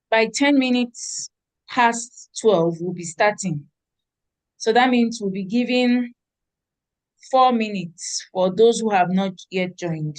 by 10 minutes past 12, we'll be starting. So that means we'll be giving 4 minutes for those who have not yet joined.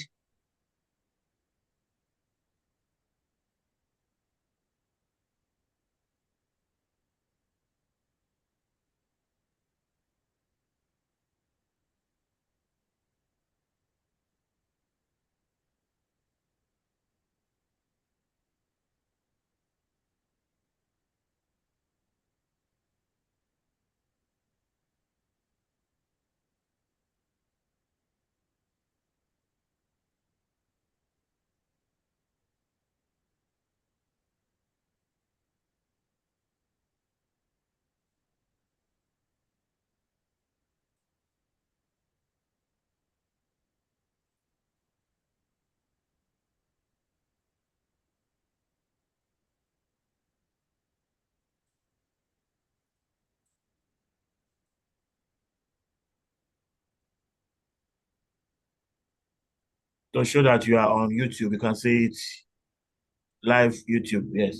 To show that you are on YouTube, you can see it live YouTube, yes.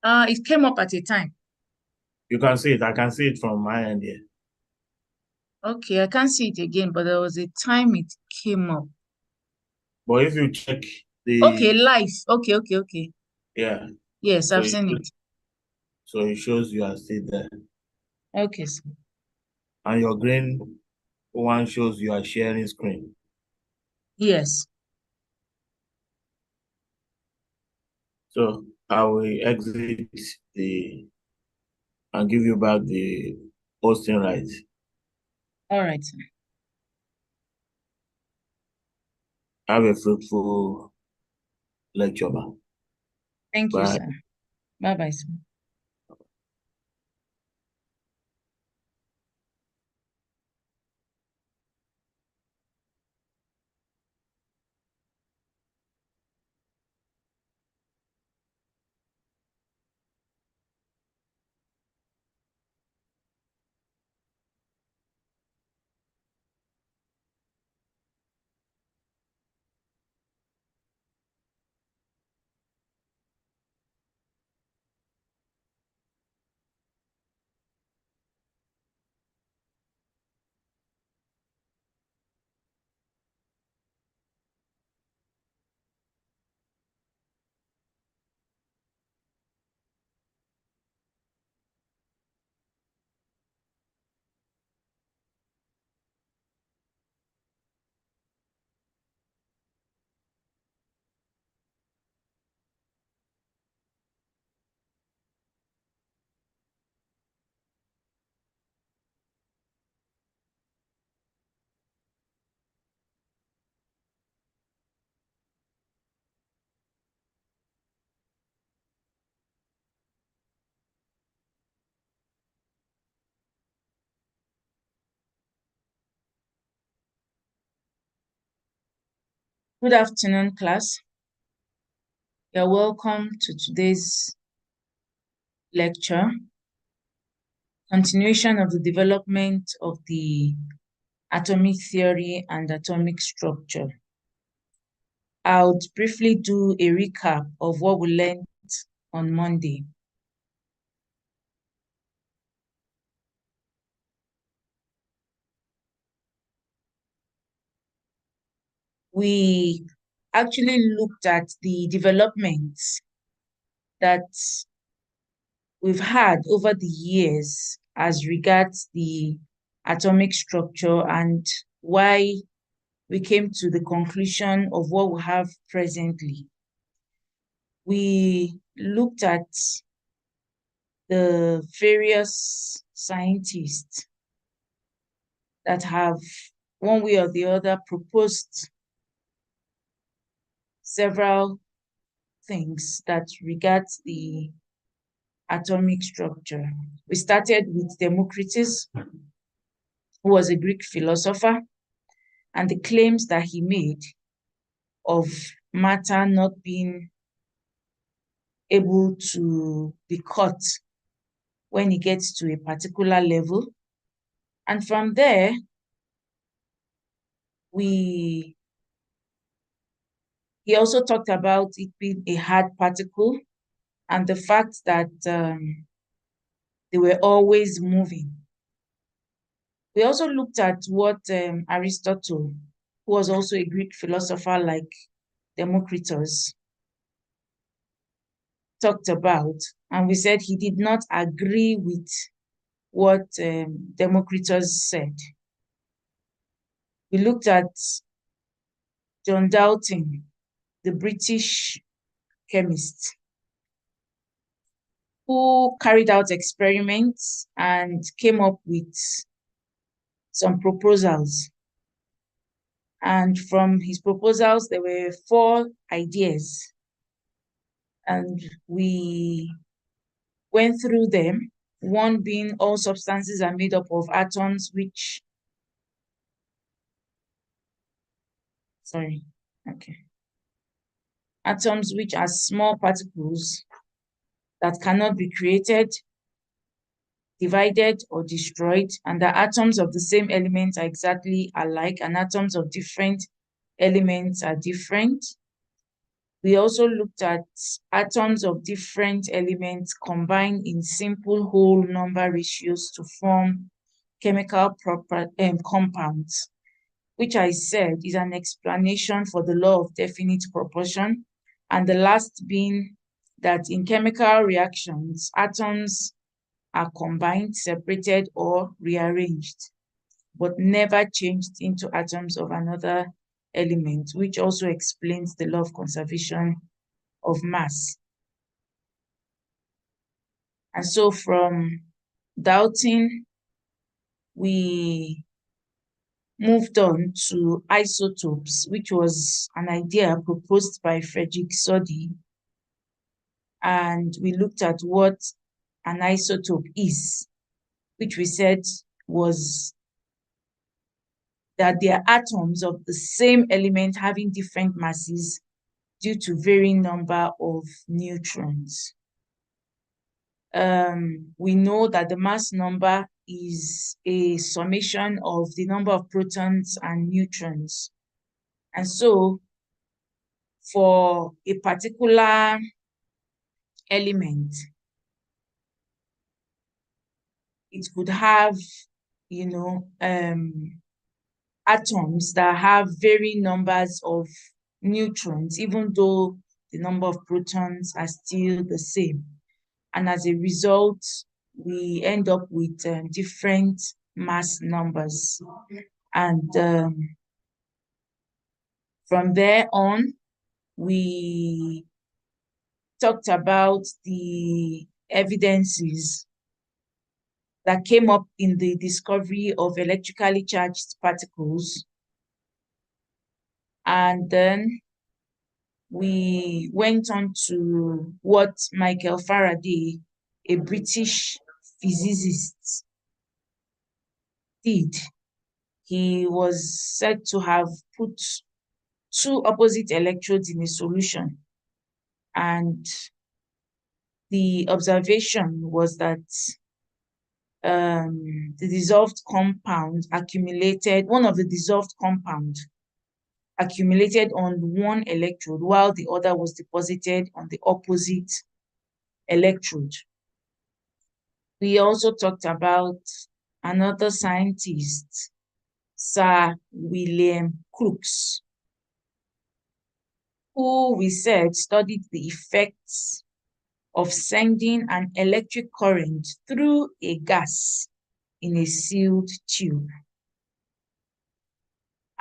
It came up at a time. You can see it. I can see it from my end here. Okay, I can't see it again, but there was a time it came up. But if you check Okay, the, live. Okay. yeah, Yes, so I've seen it. it shows you are still there. Okay, sir. And your green one shows you are sharing screen. Yes. So I will exit and give you back the hosting rights. All right, sir. Have a fruitful lecture. Thank you, Bye. sir. Bye-bye, sir. Good afternoon, class. You're welcome to today's lecture, continuation of the development of the atomic theory and atomic structure. I'll briefly do a recap of what we learned on Monday. We actually looked at the developments that we've had over the years as regards the atomic structure and why we came to the conclusion of what we have presently. We looked at the various scientists that have, one way or the other, proposed several things that regards the atomic structure. We started with Democritus, who was a Greek philosopher, and the claims that he made of matter not being able to be cut when it gets to a particular level. And from there, we He also talked about it being a hard particle and the fact that they were always moving. We also looked at what Aristotle, who was also a Greek philosopher like Democritus, talked about, and we said he did not agree with what Democritus said. We looked at John Dalton, the British chemist, who carried out experiments and came up with some proposals. And from his proposals, there were 4 ideas. And we went through them, one being all substances are made up of atoms which, atoms which are small particles that cannot be created, divided, or destroyed, and the atoms of the same element are exactly alike, and atoms of different elements are different. We also looked at atoms of different elements combined in simple whole number ratios to form chemical compounds, which I said is an explanation for the law of definite proportion. And the last being that in chemical reactions, atoms are combined, separated, or rearranged, but never changed into atoms of another element, which also explains the law of conservation of mass. And so from Dalton, we moved on to isotopes, which was an idea proposed by Frederick Soddy. And we looked at what an isotope is, which we said was that they are atoms of the same element having different masses due to varying number of neutrons. We know that the mass number is a summation of the number of protons and neutrons. And so for a particular element, it could have, atoms that have varying numbers of neutrons, even though the number of protons are still the same. And as a result, we end up with different mass numbers. And from there on, we talked about the evidences that came up in the discovery of electrically charged particles. And then we went on to what Michael Faraday, a British physicist, did. He was said to have put 2 opposite electrodes in a solution. And the observation was that the dissolved compound accumulated, one of the dissolved compound accumulated on one electrode while the other was deposited on the opposite electrode. We also talked about another scientist, Sir William Crookes, who we said studied the effects of sending an electric current through a gas in a sealed tube.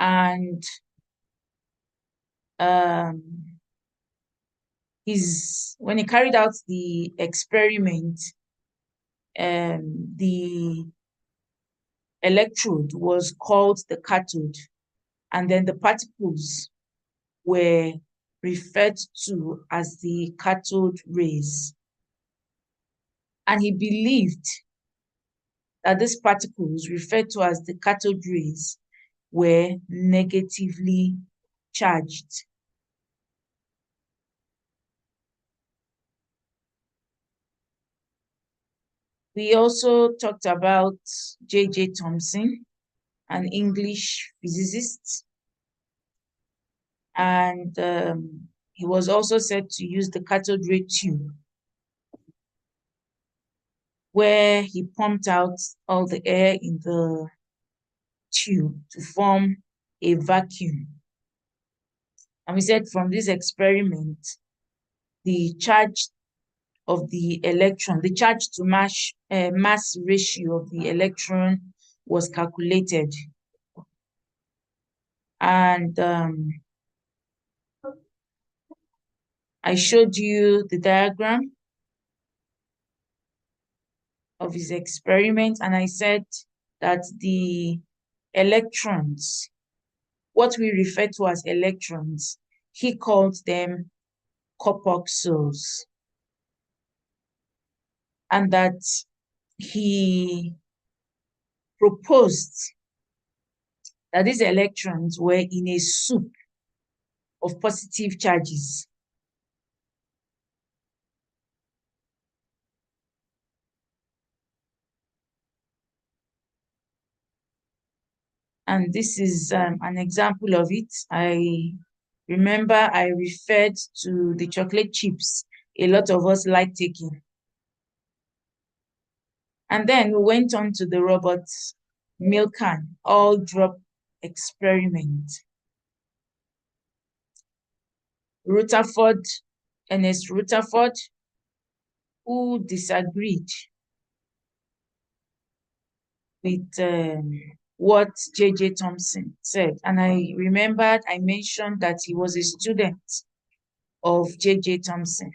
And when he carried out the experiment, the electrode was called the cathode, and then the particles were referred to as the cathode rays. And he believed that these particles referred to as the cathode rays were negatively charged. We also talked about J.J. Thomson, an English physicist, And he was also said to use the cathode ray tube, where he pumped out all the air in the tube to form a vacuum. And we said from this experiment, the charge of the electron, the charge to mass ratio of the electron was calculated. And I showed you the diagram of his experiment, and I said that the electrons, what we refer to as electrons, he called them corpuscles, and that he proposed that these electrons were in a soup of positive charges. And this is an example of it. I remember I referred to the chocolate chips a lot of us like taking. And then we went on to the robot milk can all drop experiment. Ernest Rutherford, who disagreed with what J.J. Thomson said. And I remembered I mentioned that he was a student of J.J. Thomson.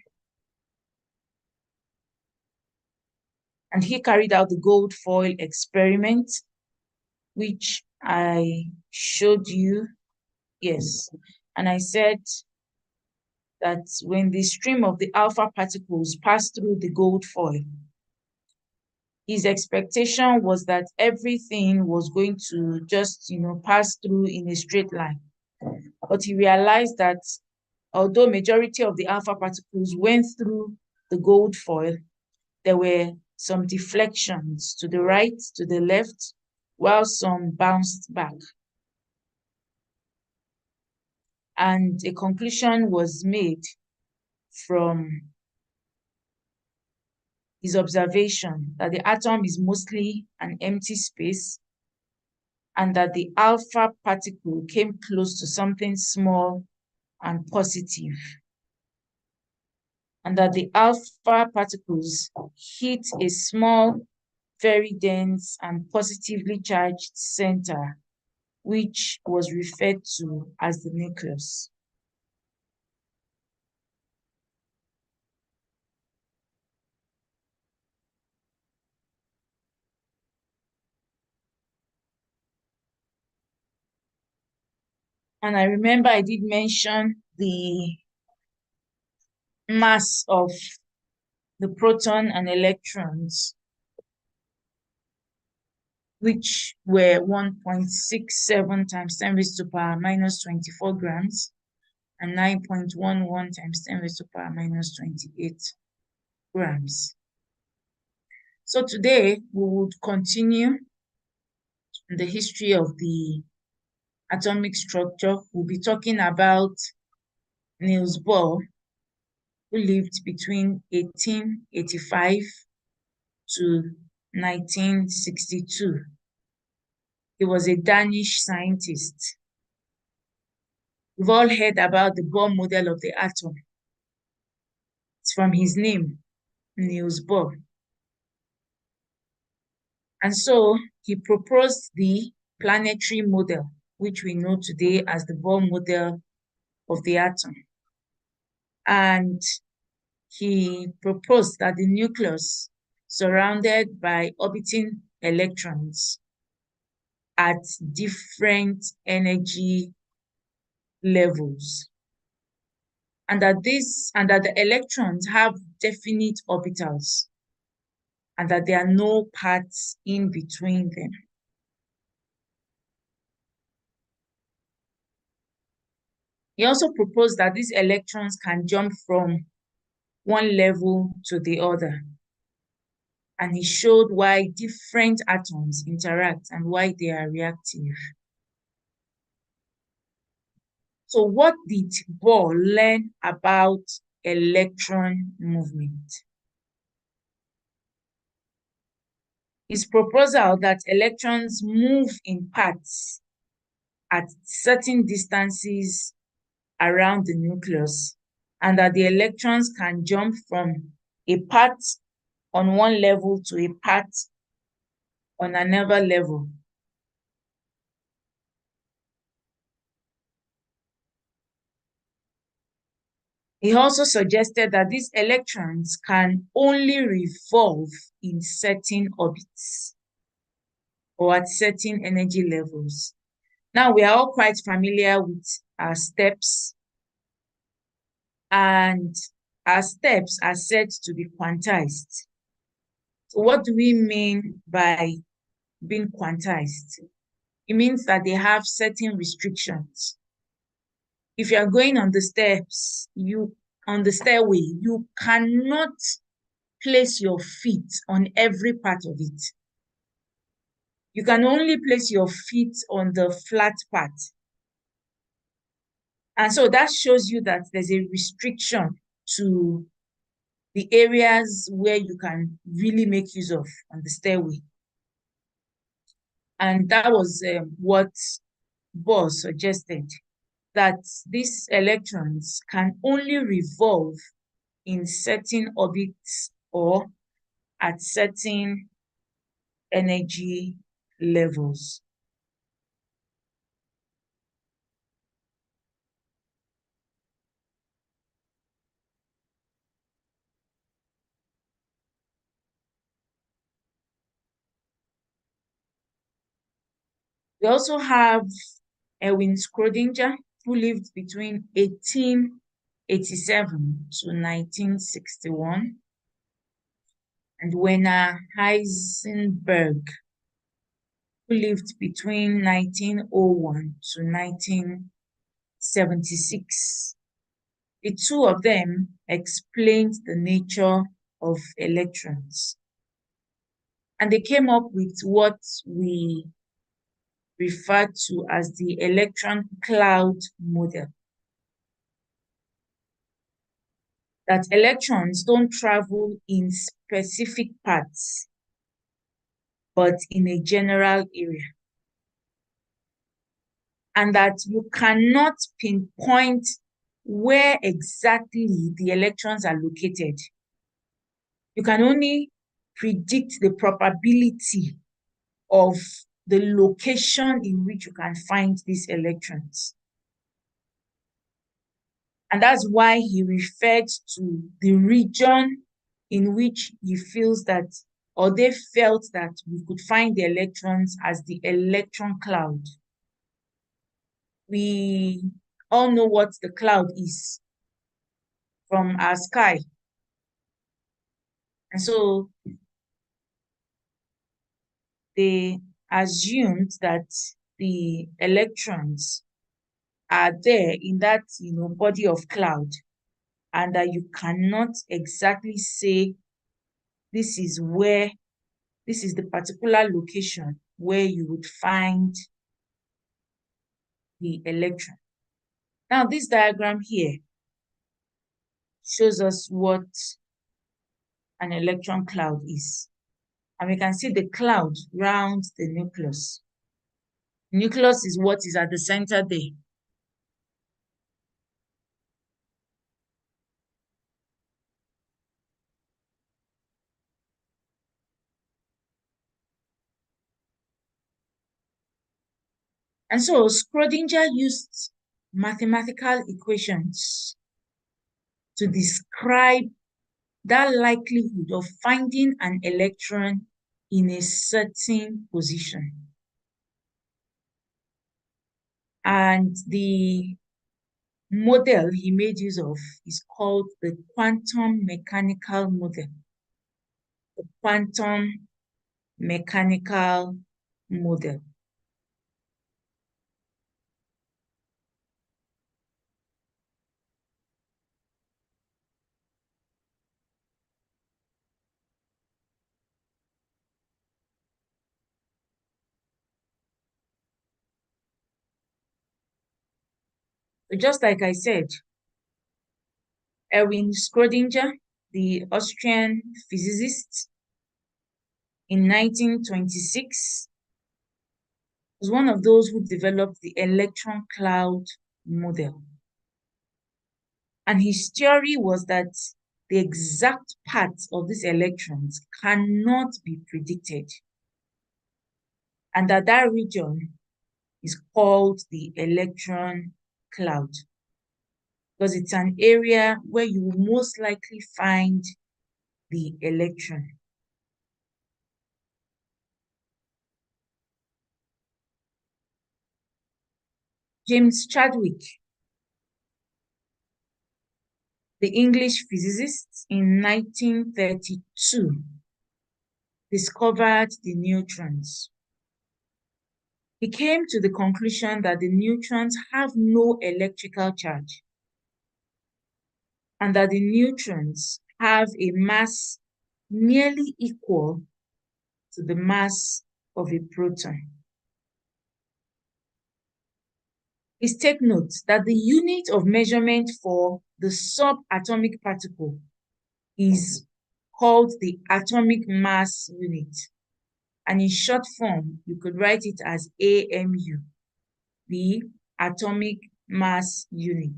And he carried out the gold foil experiment, which I showed you. Yes. And I said that when the stream of the alpha particles passed through the gold foil, his expectation was that everything was going to just, pass through in a straight line. But he realized that although majority of the alpha particles went through the gold foil, there were some deflections to the right, to the left, while some bounced back. And a conclusion was made from his observation that the atom is mostly an empty space, and that the alpha particle came close to something small and positive, and that the alpha particles hit a small, very dense and positively charged center, which was referred to as the nucleus. And I remember I did mention the mass of the proton and electrons, which were 1.67 times 10 raised to power minus 24 grams and 9.11 times 10 raised to power minus 28 grams. So today we would continue the history of the atomic structure. We'll be talking about Niels Bohr, who lived between 1885 to 1962. He was a Danish scientist. We've all heard about the Bohr model of the atom. It's from his name, Niels Bohr. And so he proposed the planetary model, which we know today as the Bohr model of the atom. And he proposed that the nucleus, surrounded by orbiting electrons at different energy levels, and that the electrons have definite orbitals, and that there are no paths in between them. He also proposed that these electrons can jump from one level to the other. And he showed why different atoms interact and why they are reactive. So what did Bohr learn about electron movement? His proposal that electrons move in paths at certain distances around the nucleus, and that the electrons can jump from a path on one level to a path on another level. He also suggested that these electrons can only revolve in certain orbits or at certain energy levels. Now, we are all quite familiar with our steps, and our steps are said to be quantized. So what do we mean by being quantized? It means that they have certain restrictions. If you are going on the steps, on the stairway, you cannot place your feet on every part of it. You can only place your feet on the flat part. And so that shows you that there's a restriction to the areas where you can really make use of on the stairway. And that was what Bohr suggested, that these electrons can only revolve in certain orbits or at certain energy levels. We also have Erwin Schrödinger, who lived between 1887 to 1961, and Werner Heisenberg, who lived between 1901 to 1976. The two of them explained the nature of electrons. And they came up with what we refer to as the electron cloud model. That electrons don't travel in specific paths, but in a general area. And that you cannot pinpoint where exactly the electrons are located. You can only predict the probability of the location in which you can find these electrons. And that's why he referred to the region in which he feels that, or they felt that we could find the electrons as the electron cloud. We all know what the cloud is from our sky. And so they assumed that the electrons are there in that body of cloud, and that you cannot exactly say this is the particular location where you would find the electron. Now, this diagram here shows us what an electron cloud is. And we can see the cloud around the nucleus. Nucleus is what is at the center there. And so Schrödinger used mathematical equations to describe that likelihood of finding an electron in a certain position. And the model he made use of is called the quantum mechanical model. The quantum mechanical model. So just like I said, Erwin Schrödinger, the Austrian physicist, in 1926, was one of those who developed the electron cloud model. And his theory was that the exact path of these electrons cannot be predicted, and that region is called the electron cloud, because it's an area where you will most likely find the electron. James Chadwick, the English physicist, in 1932, discovered the neutrons. He came to the conclusion that the neutrons have no electrical charge, and that the neutrons have a mass nearly equal to the mass of a proton. Please take note that the unit of measurement for the subatomic particle is called the atomic mass unit. And in short form, you could write it as AMU, the atomic mass unit.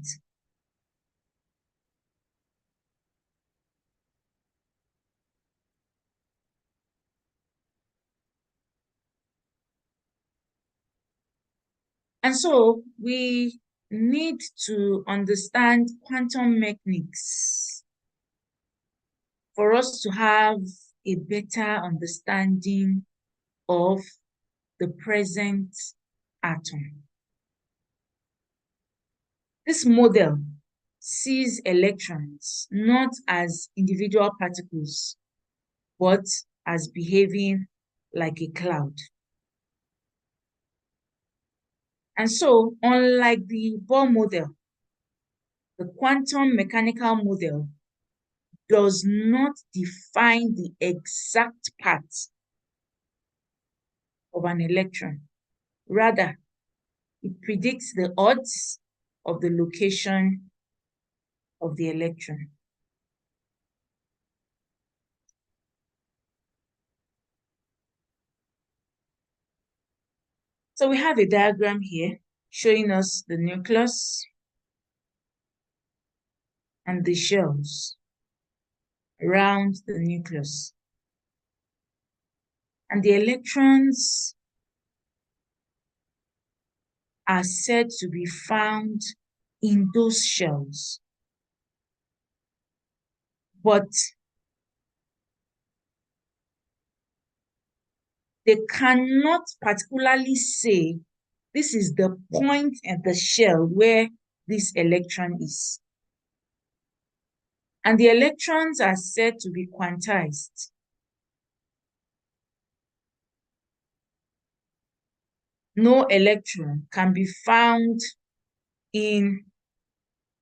And so we need to understand quantum mechanics for us to have a better understanding of the present atom. This model sees electrons not as individual particles, but as behaving like a cloud. And so, unlike the Bohr model, the quantum mechanical model does not define the exact path of an electron. Rather, it predicts the odds of the location of the electron. So we have a diagram here showing us the nucleus and the shells around the nucleus. And the electrons are said to be found in those shells. But they cannot particularly say this is the point at the shell where this electron is. And the electrons are said to be quantized. No electron can be found in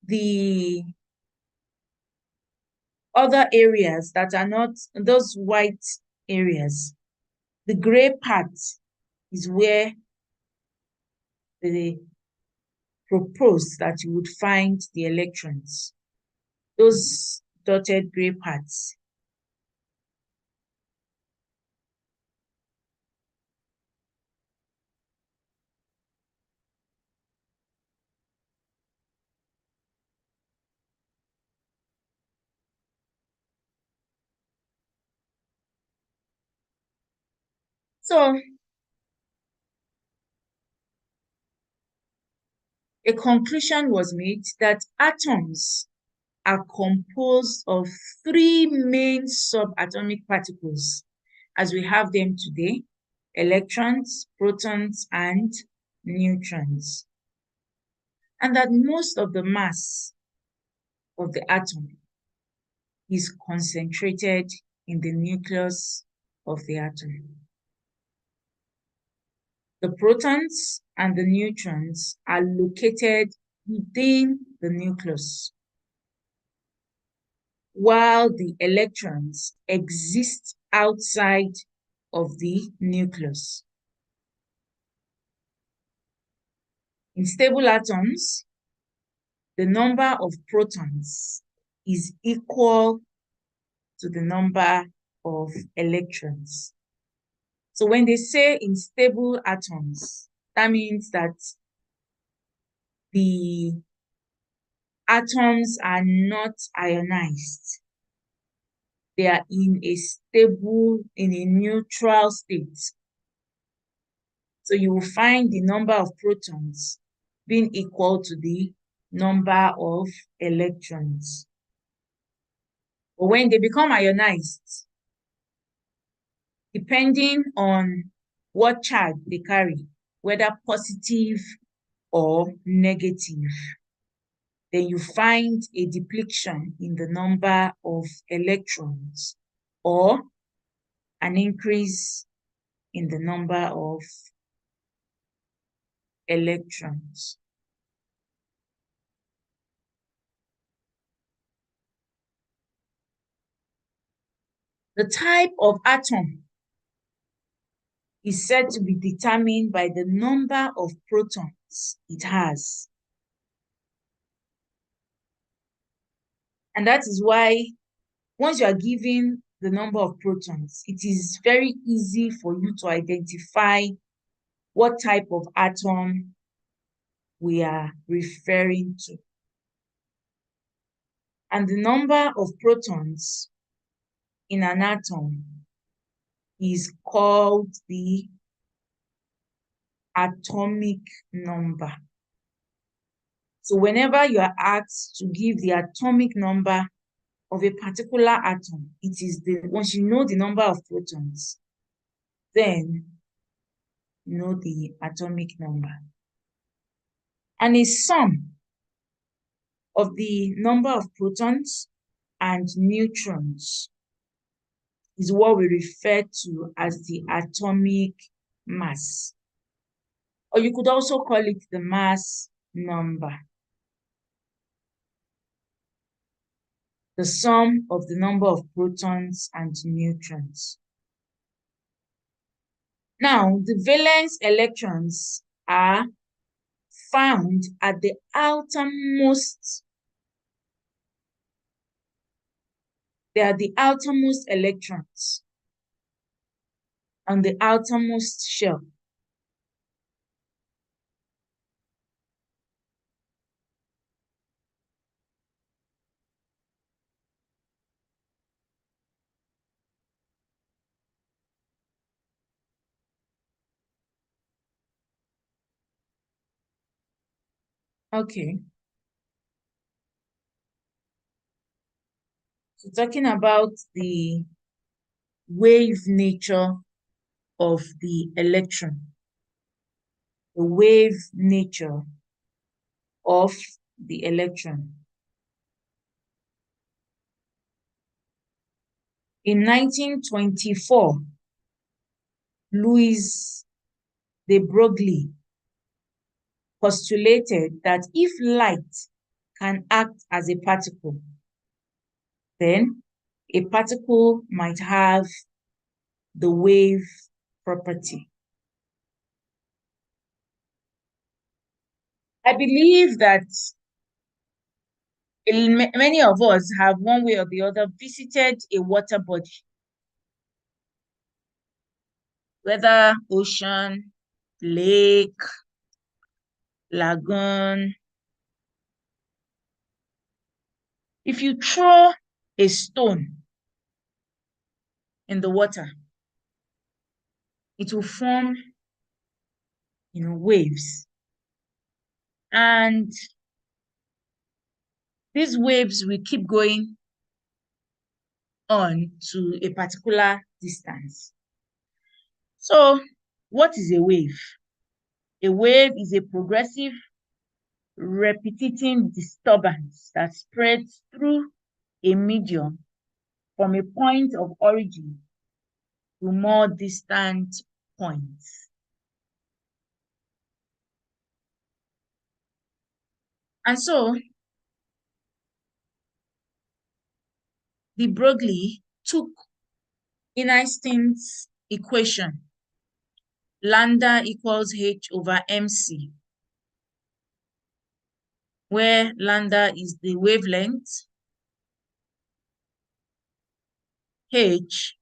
the other areas that are not those white areas. The gray part is where they propose that you would find the electrons. Those dotted gray parts. So a conclusion was made that atoms are composed of three main subatomic particles as we have them today: electrons, protons, and neutrons. And that most of the mass of the atom is concentrated in the nucleus of the atom. The protons and the neutrons are located within the nucleus, while the electrons exist outside of the nucleus. In stable atoms, the number of protons is equal to the number of electrons. So when they say in stable atoms, that means that the atoms are not ionized. They are in a neutral state. So you will find the number of protons being equal to the number of electrons. But when they become ionized, depending on what charge they carry, whether positive or negative, then you find a depletion in the number of electrons or an increase in the number of electrons. The type of atom is said to be determined by the number of protons it has. And that is why once you are given the number of protons, it is very easy for you to identify what type of atom we are referring to. And the number of protons in an atom is called the atomic number. So whenever you are asked to give the atomic number of a particular atom, it is once you know the number of protons, then you know the atomic number. And a sum of the number of protons and neutrons is what we refer to as the atomic mass. Or you could also call it the mass number. The sum of the number of protons and neutrons. Now, the valence electrons are found at the outermost. They are the outermost electrons on the outermost shell. Okay. So talking about the wave nature of the electron, the wave nature of the electron. In 1924, Louis de Broglie postulated that if light can act as a particle, then a particle might have the wave property. I believe that many of us have one way or the other visited a water body, whether ocean, lake, lagoon. If you throw a stone in the water, it will form, waves. And these waves will keep going on to a particular distance. So, what is a wave? A wave is a progressive, repetitive disturbance that spreads through a medium from a point of origin to more distant points. And so, de Broglie took Einstein's equation, lambda equals h over mc, where lambda is the wavelength, h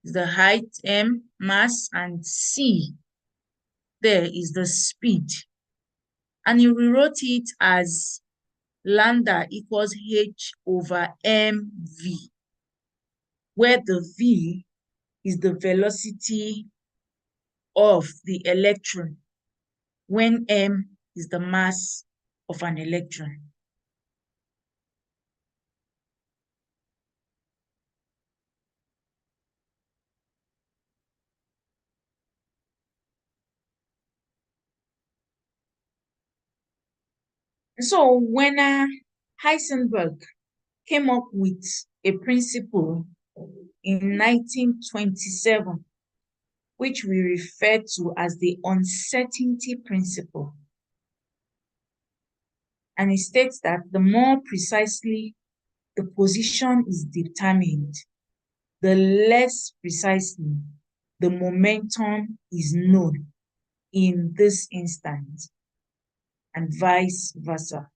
is the height, m, mass, and c there is the speed. And he rewrote it as lambda equals h over mv, where the v is the velocity of the electron when m is the mass of an electron. So when Heisenberg came up with a principle in 1927, which we refer to as the uncertainty principle. And it states that the more precisely the position is determined, the less precisely the momentum is known in this instant, and vice versa.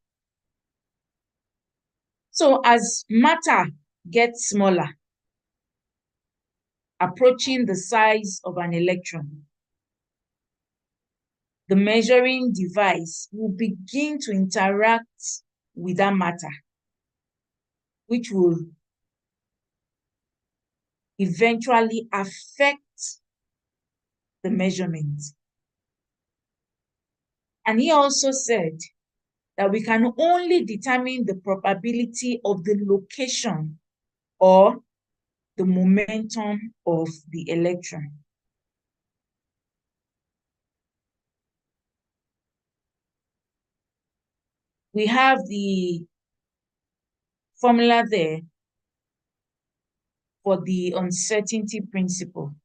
So as matter gets smaller, approaching the size of an electron, the measuring device will begin to interact with that matter, which will eventually affect the measurement. And he also said that we can only determine the probability of the location or the momentum of the electron. We have the formula there for the uncertainty principle.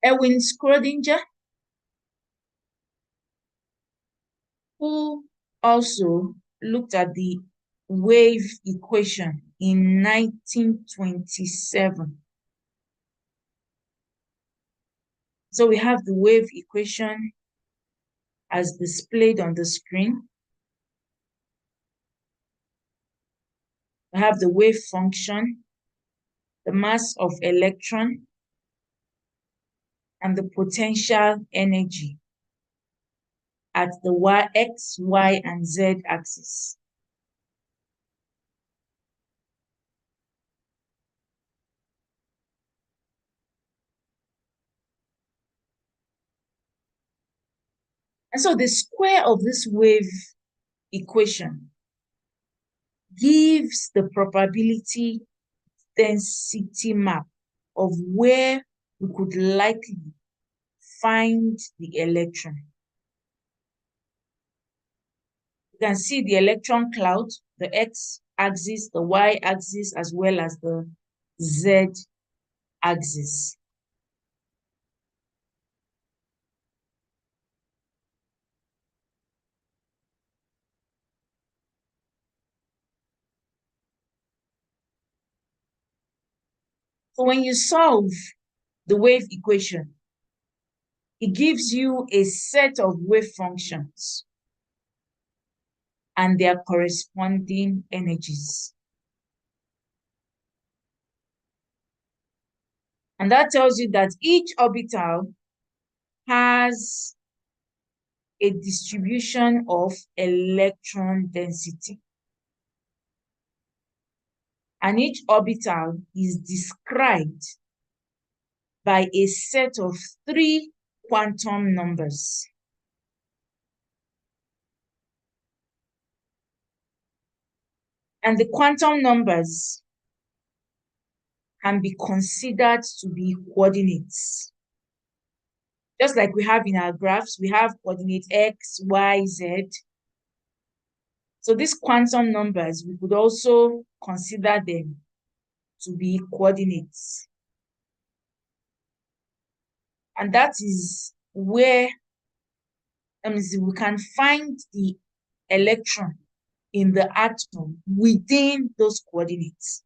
Erwin Schrödinger, who also looked at the wave equation in 1927. So we have the wave equation as displayed on the screen. We have the wave function, the mass of electron, and the potential energy at the x, y, and z axis. And so the square of this wave equation gives the probability density map of where we could likely find the electron. You can see the electron cloud, the x-axis, the y-axis, as well as the z-axis. So when you solve the wave equation, it gives you a set of wave functions and their corresponding energies. And that tells you that each orbital has a distribution of electron density. And each orbital is described by a set of 3 quantum numbers. And the quantum numbers can be considered to be coordinates. Just like we have in our graphs, we have coordinate x, y, z. So these quantum numbers, we could also consider them to be coordinates. And that is where we can find the electron in the atom within those coordinates.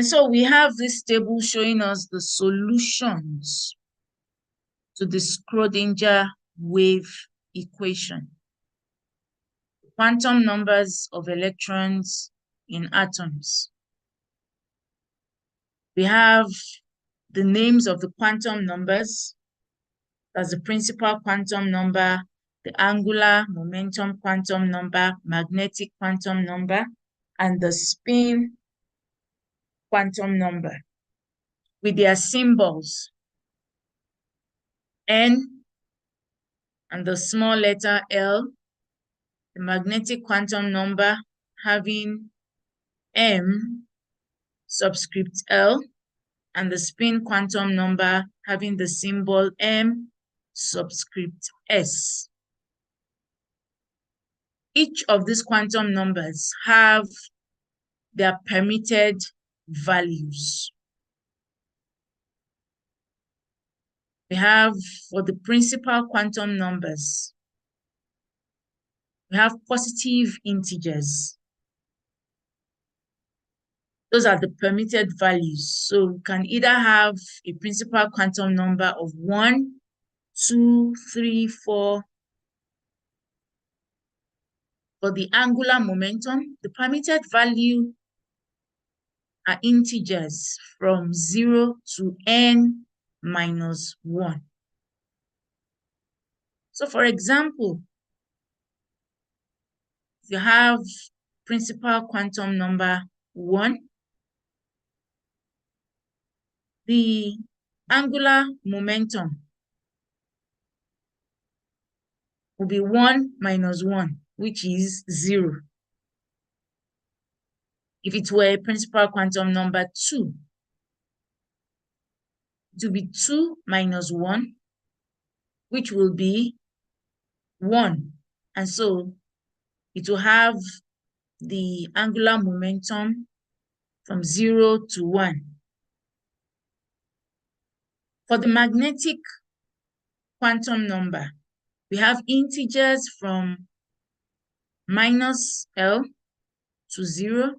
And so we have this table showing us the solutions to the Schrodinger wave equation. Quantum numbers of electrons in atoms. We have the names of the quantum numbers. That's the principal quantum number, the angular momentum quantum number, magnetic quantum number, and the spin quantum number with their symbols, N and the small letter L, the magnetic quantum number having M subscript L, and the spin quantum number having the symbol M subscript S. Each of these quantum numbers have their permitted values. We have, for the principal quantum numbers, we have positive integers. Those are the permitted values. So we can either have a principal quantum number of 1, 2, 3, 4. For the angular momentum, the permitted value are integers from 0 to n minus 1. So for example, if you have principal quantum number 1, the angular momentum will be 1 minus 1, which is 0. If it were a principal quantum number 2, it will be 2 minus 1, which will be 1. And so it will have the angular momentum from 0 to 1. For the magnetic quantum number, we have integers from minus L to 0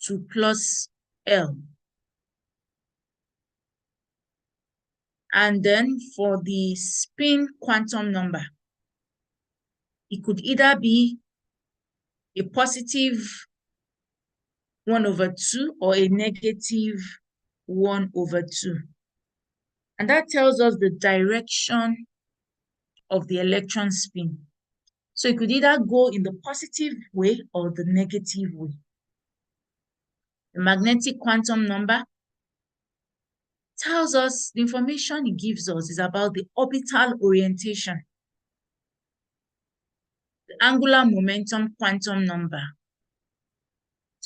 to plus L. And then for the spin quantum number, it could either be a positive 1 over 2 or a negative 1 over 2. And that tells us the direction of the electron spin. So it could either go in the positive way or the negative way. The magnetic quantum number tells us, the information it gives us is about the orbital orientation. The angular momentum quantum number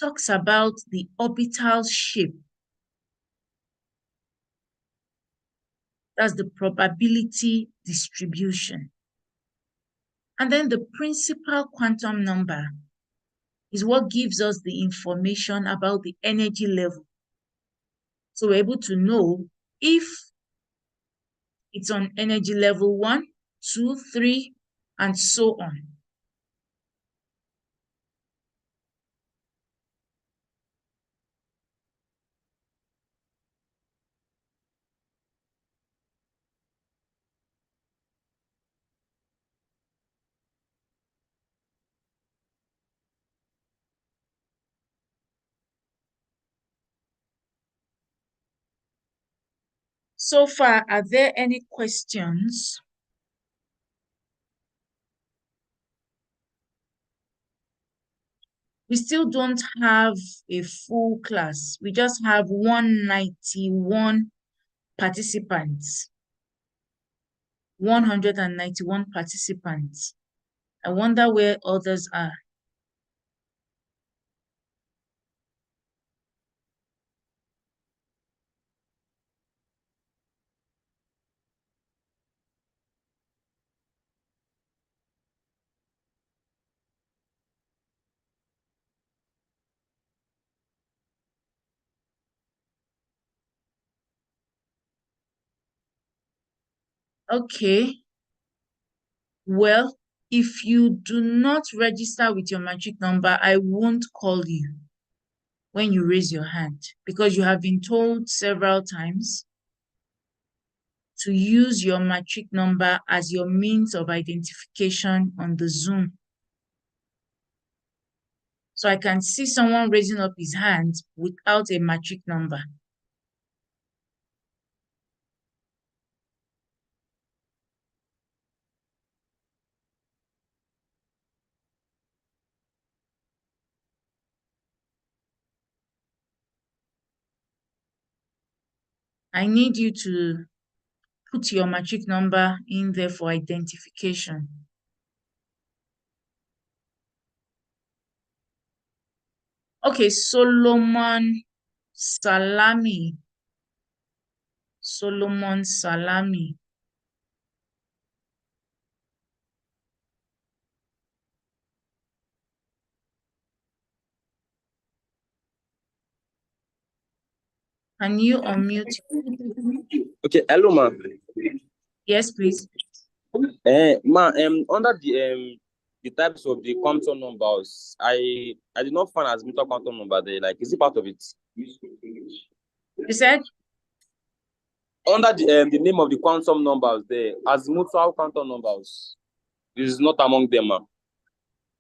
talks about the orbital shape. That's the probability distribution. And then the principal quantum number is what gives us the information about the energy level. So we're able to know if it's on energy level 1, 2, 3, and so on. So far, are there any questions? We still don't have a full class. We just have 191 participants. 191 participants. I wonder where others are. Okay. Well, if you do not register with your matric number, I won't call you. when you raise your hand, because you have been told several times to use your matric number as your means of identification on the Zoom. So I can see someone raising up his hand without a matric number. I need you to put your matric number in there for identification. Okay, Solomon Salami. Solomon Salami. Can you unmute? Okay, hello, ma. Yes, please. Ma, under the types of the quantum numbers, I did not find as mutual quantum number there. Like, is it part of it? You said? Under the name of the quantum numbers there, as mutual quantum numbers, this is not among them, ma.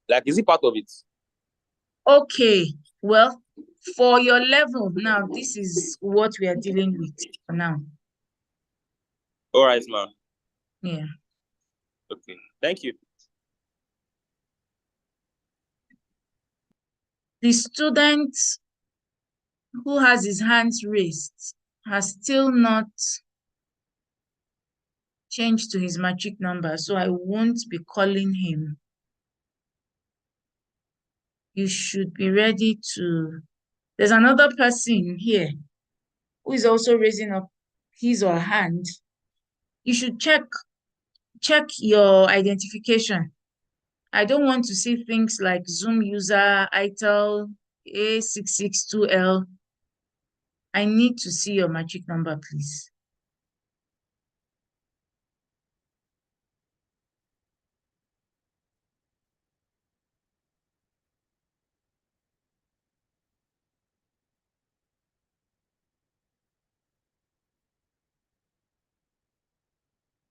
Like, is it part of it? Okay, well, for your level now, this is what we are dealing with for now. All right, ma. Yeah. Okay, thank you. The student who has his hands raised has still not changed to his matric number, so I won't be calling him. You should be ready to. There's another person here who is also raising up his or her hand. You should check your identification. I don't want to see things like Zoom user ITEL A662L. I need to see your matric number, please.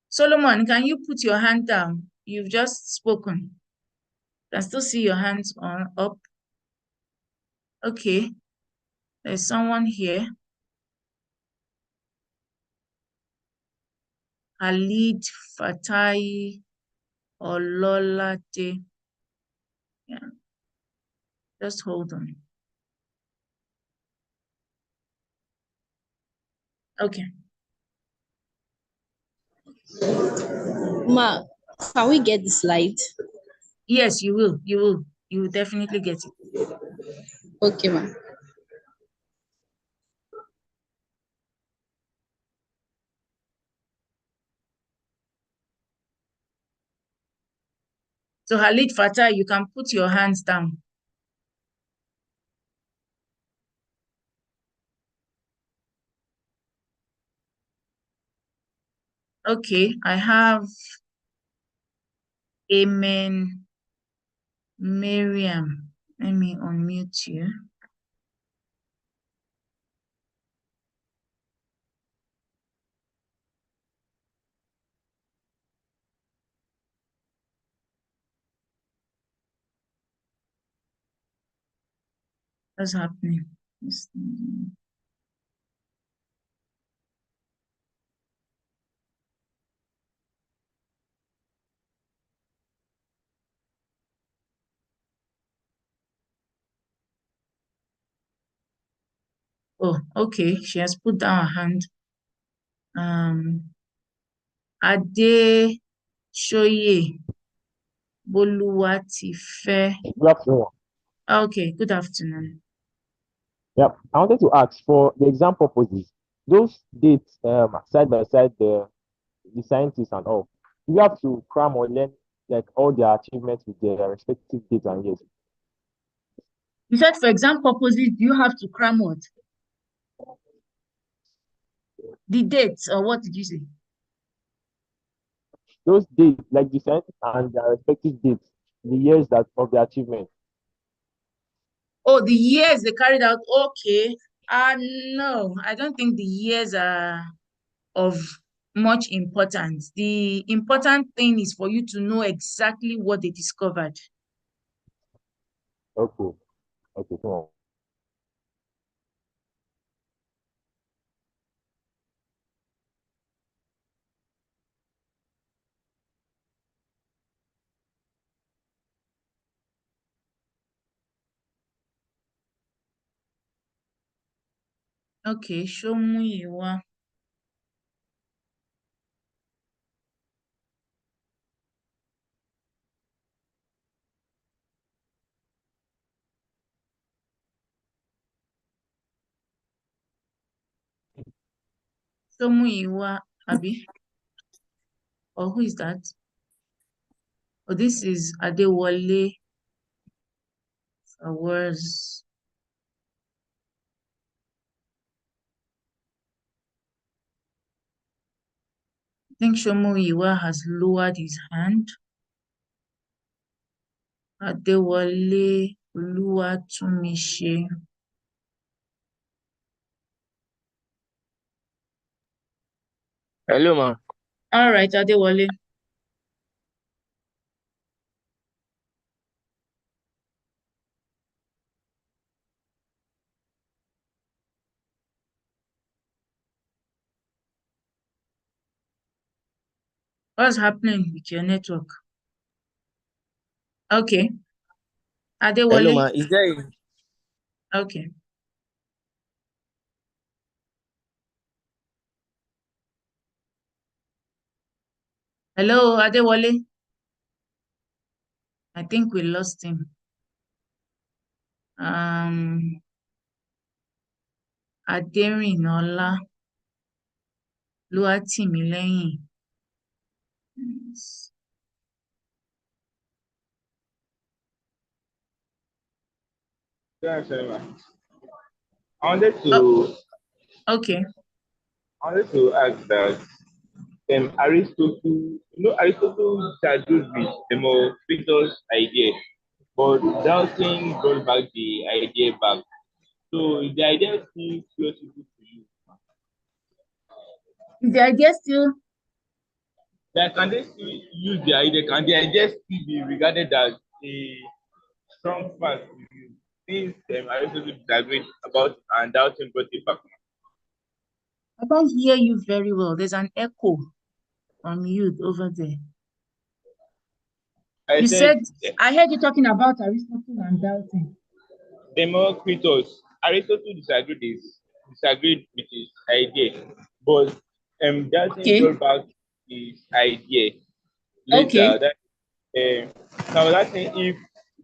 Solomon, can you put your hand down? You've just spoken. I still see your hands up. Okay. There's someone here. Khalid Fatai Ololade. Yeah. Just hold on. Okay. Ma, can we get the slide? Yes, you will. You will. You will definitely get it. Okay, ma. So Khalid Fatai, you can put your hands down. Okay, I have Amen Miriam. Let me unmute you. What's happening? Oh, okay. She has put down her hand. Ade Shoye Boluwatife. Good afternoon. Okay, good afternoon. Yep. I wanted to ask for the exam purposes, those dates side by side the scientists and all. Do you have to cram or learn like all their achievements with their respective dates and years? You said for exam purposes, do you have to cram what? The dates, or what did you say? Those dates, like the scientists and their respective dates, the years that of the achievement. Oh, the years they carried out. Okay. No, I don't think the years are of much importance. The important thing is for you to know exactly what they discovered. Okay. Okay, come on. Okay, show me one. Show me one, Abi. Or who is that? Oh, this is Adewale Awards. I think Shomuyiwa has lowered his hand. Adewale Oluwatumise. Hello, ma. All right, Adewale. What's happening with your network? Okay, Hello, Adewale. ma. Is there Okay. Hello, Adewale. I think we lost him. Aderinola Luatimileyin. Yeah, sorry, ma'am. I wanted Oh, to okay. ask that Aristotle, Aristotle started with Democritus' idea, but Dalton brought back the idea back. So is the idea still plausible to you? Is the idea still? Like, can they still use the idea? Can the idea still be regarded as a strong fact to you? Since Aristotle disagreed about it and Dalton brought it back. I can't hear you very well. There's an echo on you over there. I You said said, I heard you talking about Aristotle and Dalton. Democritus, Aristotle disagreed with his idea, but Dalton Okay, brought back his idea okay. later. That now that's saying if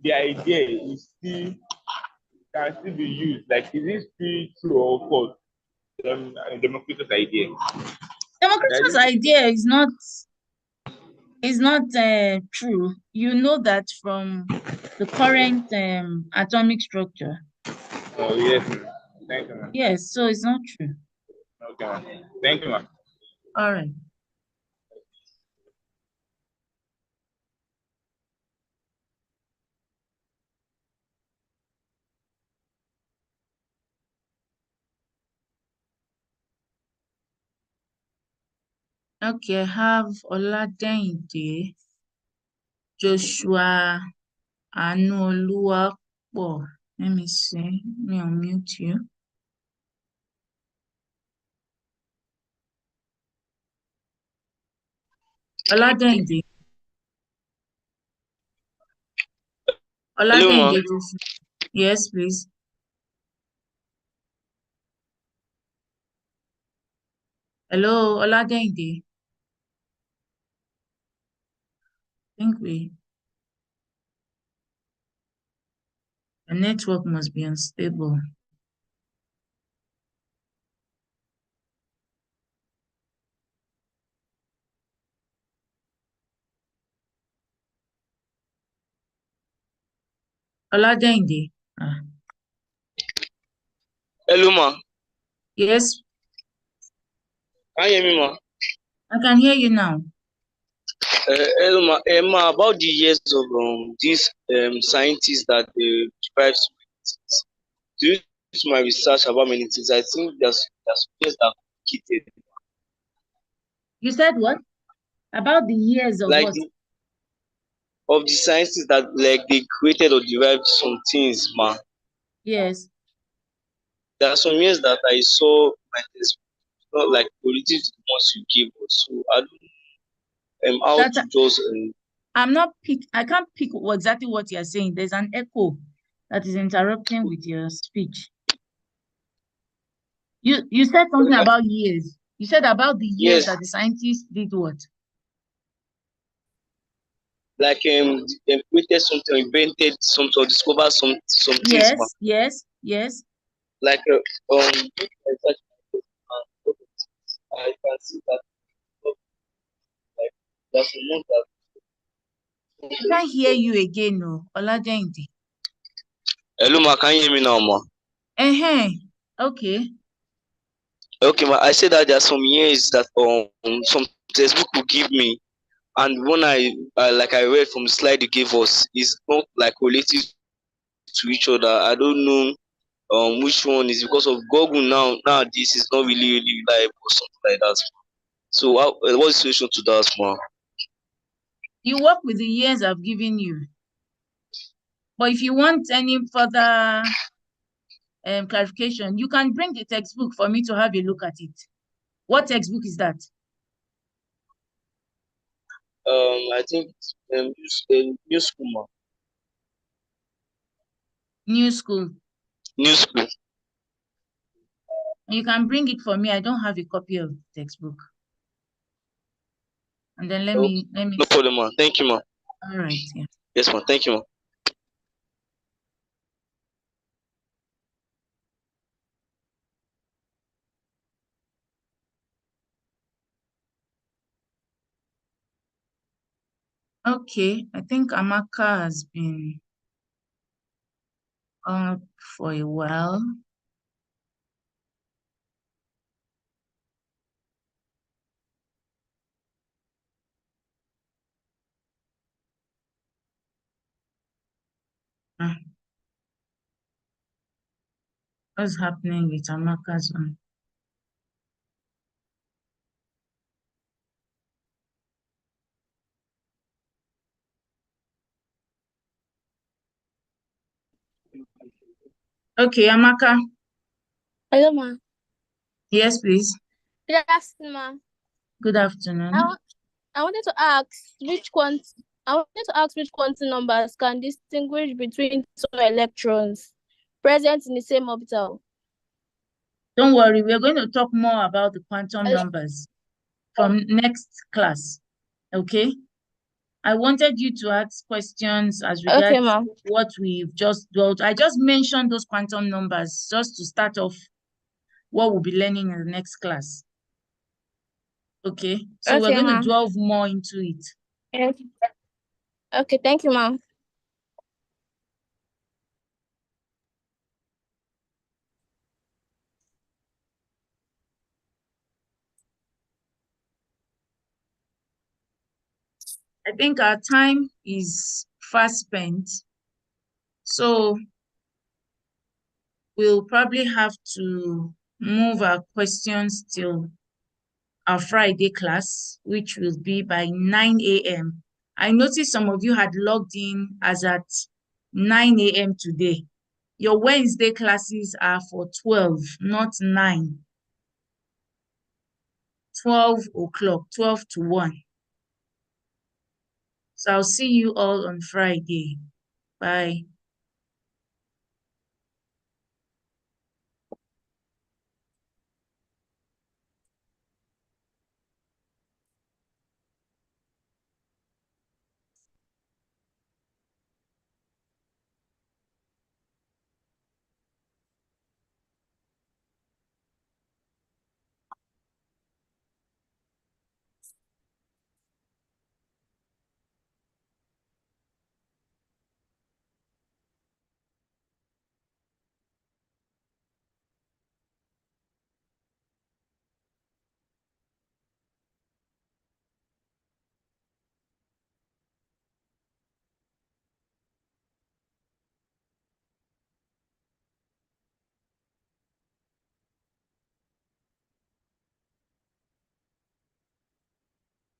the idea is still can still be used, like is it still true or false? Democritus' idea. Democritus' That idea is not true. You know that from the current atomic structure. oh yes, ma'am. Thank you, ma'am. Yes, so it's not true. Okay, ma'am. Thank you, ma'am. All right. Okay, I have Oladeyinde, Joshua Anuoluwapo. Let me see. Let me unmute you. Oladeyinde. Hello, ma. Oladeyinde Joshua. Yes, please. Hello, Oladeyinde. I think the network must be unstable. Oladeyinde. Hello, ma. Yes, Can you hear me, ma? I can hear you now. Hello, ma. Ma, about the years of these scientists that they deprived Due to my research about many things, I think there's years that are complicated. You said what? About the years of Like what? of the sciences that like they created or derived some things, man. Yes. There are some years that I saw my test, not like relative to the ones you gave us. So I don't how That to just I can't pick exactly what you're saying. There's an echo that is interrupting with your speech. You said something about years. You said about the years yes, that the scientists did what? like they created something, invented something, or discovered some things, man. Yes. Like I can see that like there's some ones that I can't hear you again, no. Olajenti. hello ma, can you hear me now, ma? Okay. Okay, ma, I said that there are some years that some textbook will give me, and when I read from the slide you gave us, it's not like related to each other. I don't know which one is because of Google nowadays is not really reliable or something like that. So what's the solution to that, ma? You work with the years I've given you. But if you want any further clarification, you can bring the textbook for me to have a look at it. What textbook is that? I think new school, ma. New school. New school. You can bring it for me. I don't have a copy of the textbook. And then let me No problem, ma. Thank you, ma. all right, yeah. Yes, ma. Thank you, ma. Okay, I think Amaka has been up for a while. What's happening with Amaka's one? Okay, Amaka. Hello, ma. Yes, please. Good afternoon, ma. Good afternoon. I wanted to ask which quantum numbers can distinguish between two electrons present in the same orbital. Don't worry, we're going to talk more about the quantum numbers from next class. Okay? I wanted you to ask questions as regards what we've just dwelt. I just mentioned those quantum numbers just to start off what we'll be learning in the next class. Okay? So we're going to delve more into it. Okay, thank you, ma'am. I think our time is fast spent. So we'll probably have to move our questions till our Friday class, which will be by 9 a.m. I noticed some of you had logged in as at 9 a.m. today. Your Wednesday classes are for 12, not 9. 12 o'clock, 12 to 1. So I'll see you all on Friday. Bye.